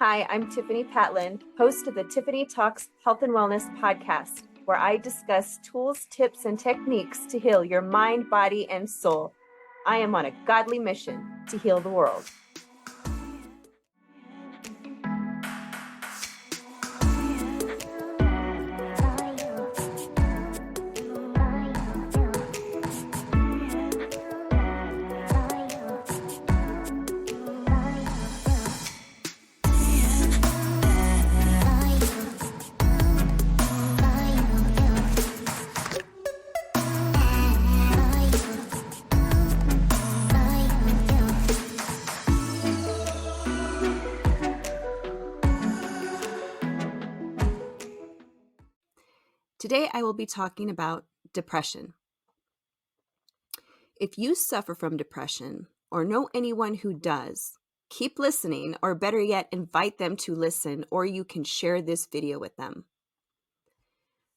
Hi, I'm Tiffani Patlan, host of the Tiffani Talks Health and Wellness podcast, where I discuss tools, tips, and techniques to heal your mind, body, and soul. I am on a godly mission to heal the world. Today, I will be talking about depression. If you suffer from depression or know anyone who does, keep listening, or better yet, invite them to listen, or you can share this video with them.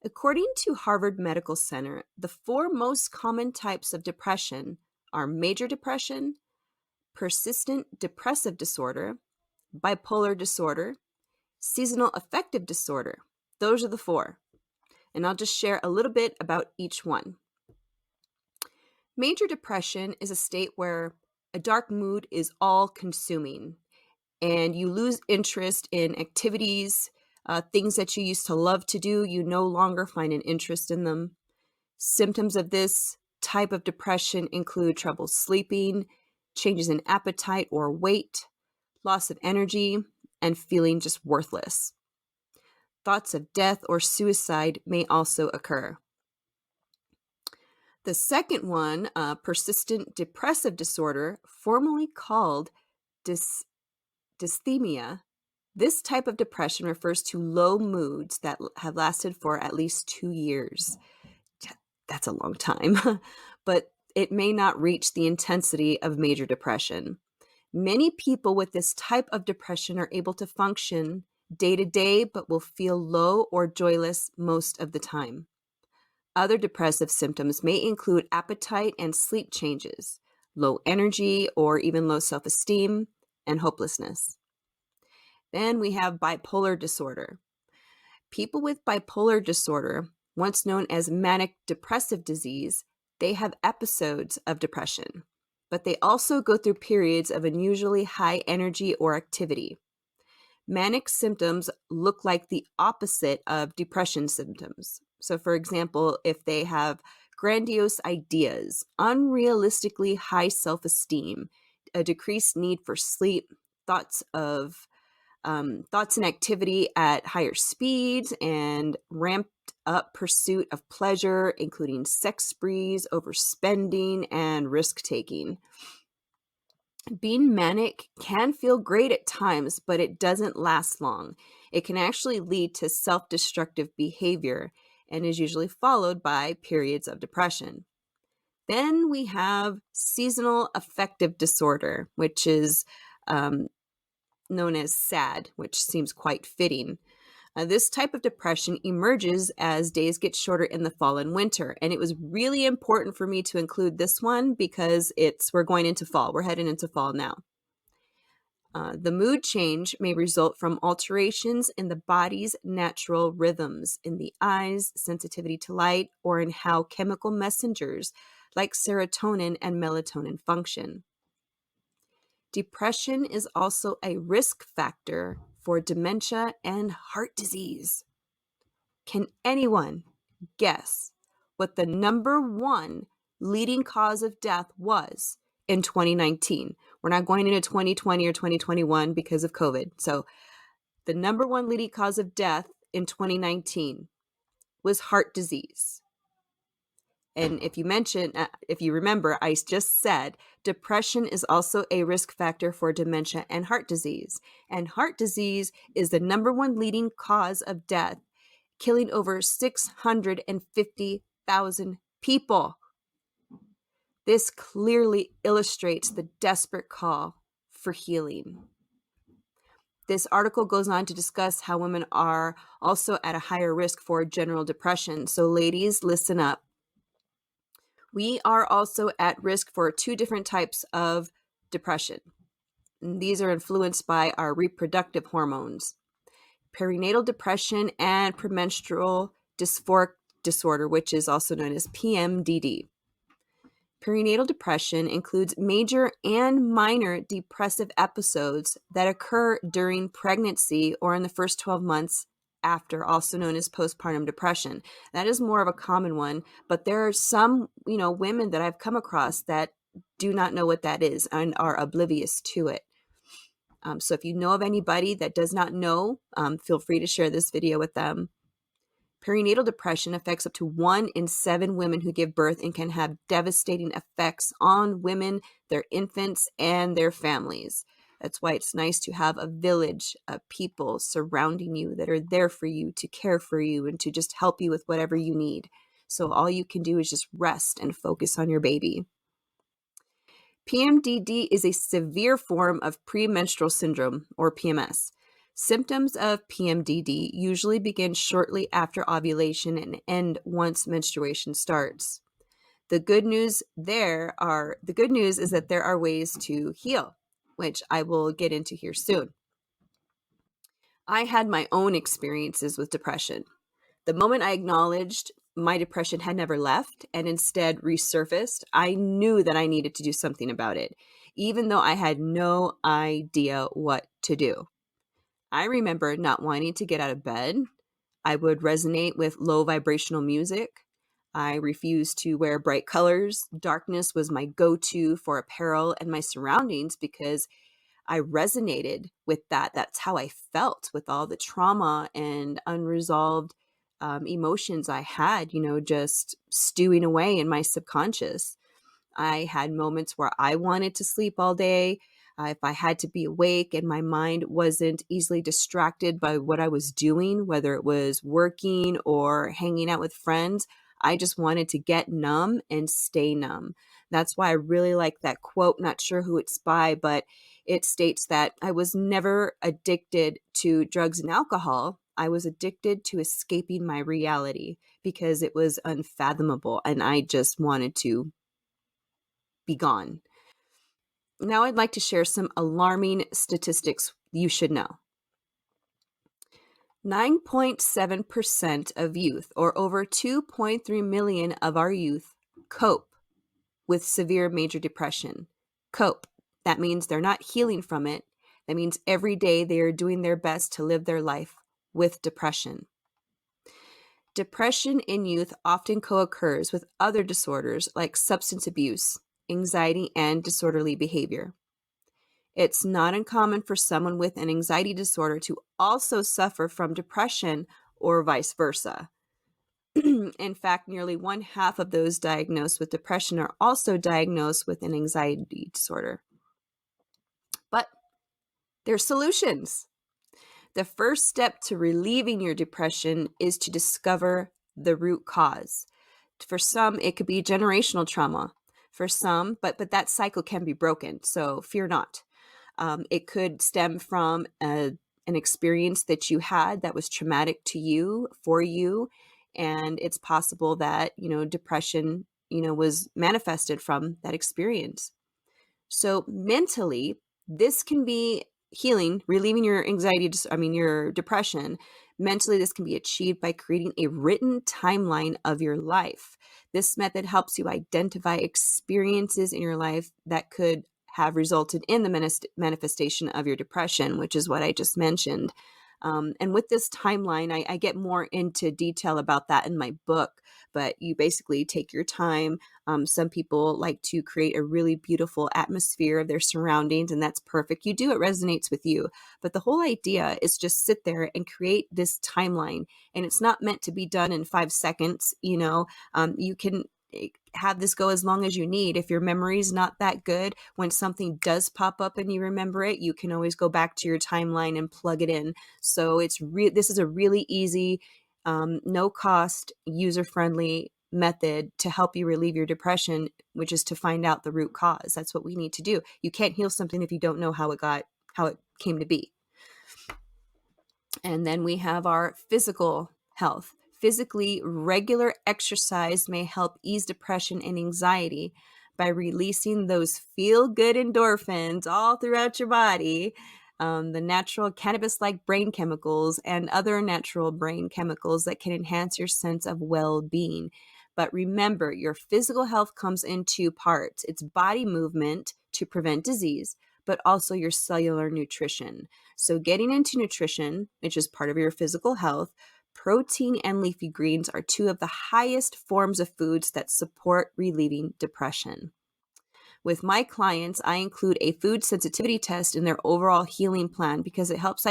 According to Harvard Medical Center, the 4 most common types of depression are major depression, persistent depressive disorder, bipolar disorder, seasonal affective disorder. Those are the 4. And I'll just share a little bit about each one. Major depression is a state where a dark mood is all-consuming, and you lose interest in activities, things that you used to love to do, you no longer find an interest in them. Symptoms of this type of depression include trouble sleeping, changes in appetite or weight, loss of energy, and feeling just worthless. Thoughts of death or suicide may also occur. The second one, persistent depressive disorder, formerly called dysthymia. This type of depression refers to low moods that have lasted for at least 2 years. That's a long time, but it may not reach the intensity of major depression. Many people with this type of depression are able to function day to day, but will feel low or joyless most of the time. Other depressive symptoms may include appetite and sleep changes, low energy or even low self-esteem, and hopelessness. Then we have bipolar disorder. People with bipolar disorder, once known as manic depressive disease, they have episodes of depression, but they also go through periods of unusually high energy or activity. Manic symptoms look like the opposite of depression symptoms. So, for example, if they have grandiose ideas, unrealistically high self-esteem, a decreased need for sleep, thoughts and activity at higher speeds, and ramped up pursuit of pleasure, including sex sprees, overspending, and risk-taking. Being manic can feel great at times, but it doesn't last long. It can actually lead to self-destructive behavior and is usually followed by periods of depression. Then we have seasonal affective disorder, which is known as SAD, which seems quite fitting. This type of depression emerges as days get shorter in the fall and winter. And it was really important for me to include this one because we're going into fall. We're heading into fall now. The mood change may result from alterations in the body's natural rhythms, in the eyes, sensitivity to light, or in how chemical messengers like serotonin and melatonin function. Depression is also a risk factor for dementia and heart disease. Can anyone guess what the number 1 leading cause of death was in 2019? We're not going into 2020 or 2021 because of COVID. So the number 1 leading cause of death in 2019 was heart disease. And if you remember, I just said depression is also a risk factor for dementia and heart disease. And heart disease is the number 1 leading cause of death, killing over 650,000 people. This clearly illustrates the desperate call for healing. This article goes on to discuss how women are also at a higher risk for general depression. So ladies, listen up. We are also at risk for 2 different types of depression. And these are influenced by our reproductive hormones. Perinatal depression and premenstrual dysphoric disorder, which is also known as PMDD. Perinatal depression includes major and minor depressive episodes that occur during pregnancy or in the first 12 months after, also known as postpartum depression. That is more of a common one, but there are some, women that I've come across that do not know what that is and are oblivious to it. So if you know of anybody that does not know, feel free to share this video with them. Perinatal depression affects up to 1 in 7 women who give birth and can have devastating effects on women, their infants, and their families. That's why it's nice to have a village of people surrounding you that are there for you, to care for you, and to just help you with whatever you need. So all you can do is just rest and focus on your baby. PMDD is a severe form of premenstrual syndrome, or PMS. Symptoms of PMDD usually begin shortly after ovulation and end once menstruation starts. The good news is that there are ways to heal, which I will get into here soon. I had my own experiences with depression. The moment I acknowledged my depression had never left and instead resurfaced, I knew that I needed to do something about it, even though I had no idea what to do. I remember not wanting to get out of bed. I would resonate with low vibrational music. I refused to wear bright colors. Darkness was my go-to for apparel and my surroundings because I resonated with that. That's how I felt with all the trauma and unresolved emotions I had, just stewing away in my subconscious. I had moments where I wanted to sleep all day. If I had to be awake and my mind wasn't easily distracted by what I was doing, whether it was working or hanging out with friends, I just wanted to get numb and stay numb. That's why I really like that quote. Not sure who it's by, but it states that I was never addicted to drugs and alcohol. I was addicted to escaping my reality because it was unfathomable and I just wanted to be gone. Now I'd like to share some alarming statistics you should know. 9.7% of youth, or over 2.3 million of our youth, cope with severe major depression. Cope. That means they're not healing from it. That means every day they are doing their best to live their life with depression. Depression in youth often co-occurs with other disorders like substance abuse, anxiety, and disorderly behavior. It's not uncommon for someone with an anxiety disorder to also suffer from depression or vice versa. In fact, nearly 1/2 of those diagnosed with depression are also diagnosed with an anxiety disorder. But there's solutions. The first step to relieving your depression is to discover the root cause. For some, it could be generational trauma. For some, but that cycle can be broken, so fear not. It could stem from an experience that you had that was traumatic to you, for you, and it's possible that, depression, was manifested from that experience. So mentally, this can be healing, relieving your your depression. Mentally, this can be achieved by creating a written timeline of your life. This method helps you identify experiences in your life that could have resulted in the manifestation of your depression, which is what I just mentioned. And with this timeline, I get more into detail about that in my book, but you basically take your time. Some people like to create a really beautiful atmosphere of their surroundings, and that's perfect. You do, it resonates with you. But the whole idea is just sit there and create this timeline. And it's not meant to be done in 5 seconds. You can have this go as long as you need. If your memory's not that good, when something does pop up and you remember it, you can always go back to your timeline and plug it in. So this is a really easy, no cost, user-friendly method to help you relieve your depression, which is to find out the root cause. That's what we need to do. You can't heal something if you don't know how it came to be. And then we have our physical health. Physically, regular exercise may help ease depression and anxiety by releasing those feel-good endorphins all throughout your body, the natural cannabis-like brain chemicals and other natural brain chemicals that can enhance your sense of well-being. But remember, your physical health comes in two parts. It's body movement to prevent disease, but also your cellular nutrition. So getting into nutrition, which is part of your physical health, protein and leafy greens are two of the highest forms of foods that support relieving depression. With my clients, I include a food sensitivity test in their overall healing plan because it helps to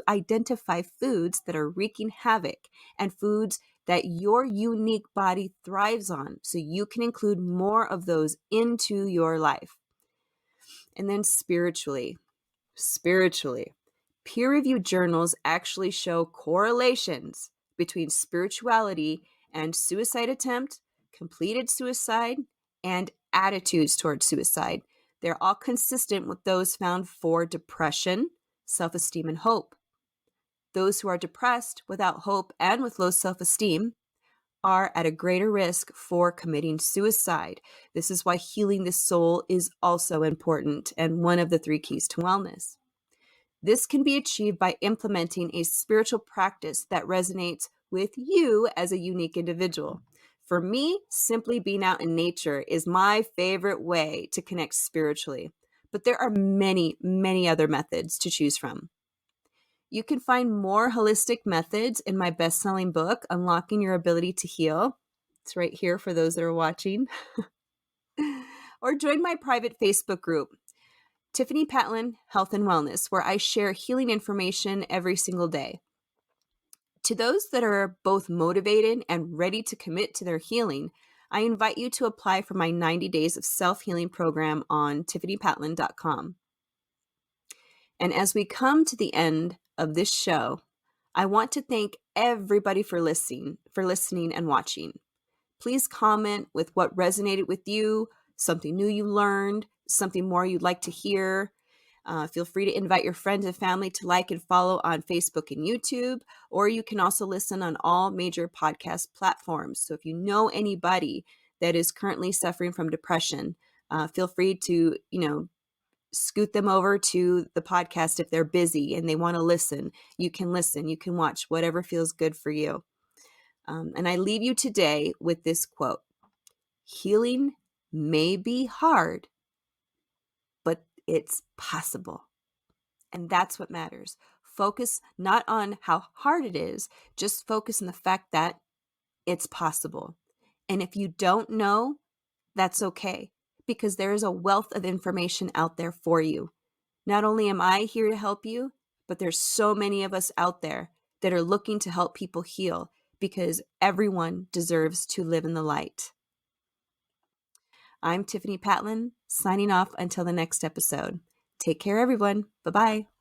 identify foods that are wreaking havoc and foods that your unique body thrives on, so you can include more of those into your life. And then spiritually, peer-reviewed journals actually show correlations between spirituality and suicide attempt, completed suicide, and attitudes towards suicide. They're all consistent with those found for depression, self-esteem, and hope. Those who are depressed, without hope, and with low self-esteem are at a greater risk for committing suicide. This is why healing the soul is also important and one of the 3 keys to wellness. This can be achieved by implementing a spiritual practice that resonates with you as a unique individual. For me, simply being out in nature is my favorite way to connect spiritually, but there are many, many other methods to choose from. You can find more holistic methods in my best-selling book, Unlocking Your Ability to Heal. It's right here for those that are watching. Or join my private Facebook group, Tiffani Patlan Health and Wellness, where I share healing information every single day. To those that are both motivated and ready to commit to their healing, I invite you to apply for my 90 Days of Self-Healing program on TiffaniPatlan.com. And as we come to the end of this show, I want to thank everybody for listening and watching. Please comment with what resonated with you, something new you learned, something more you'd like to hear. Feel free to invite your friends and family to like and follow on Facebook and YouTube, or you can also listen on all major podcast platforms. So if you know anybody that is currently suffering from depression, feel free to, scoot them over to the podcast if they're busy and they want to listen. You can listen, you can watch, whatever feels good for you. And I leave you today with this quote: healing may be hard, but it's possible. And that's what matters. Focus not on how hard it is, just focus on the fact that it's possible. And if you don't know, that's okay, because there is a wealth of information out there for you. Not only am I here to help you, but there's so many of us out there that are looking to help people heal, because everyone deserves to live in the light. I'm Tiffani Patlan, signing off until the next episode. Take care, everyone. Bye-bye.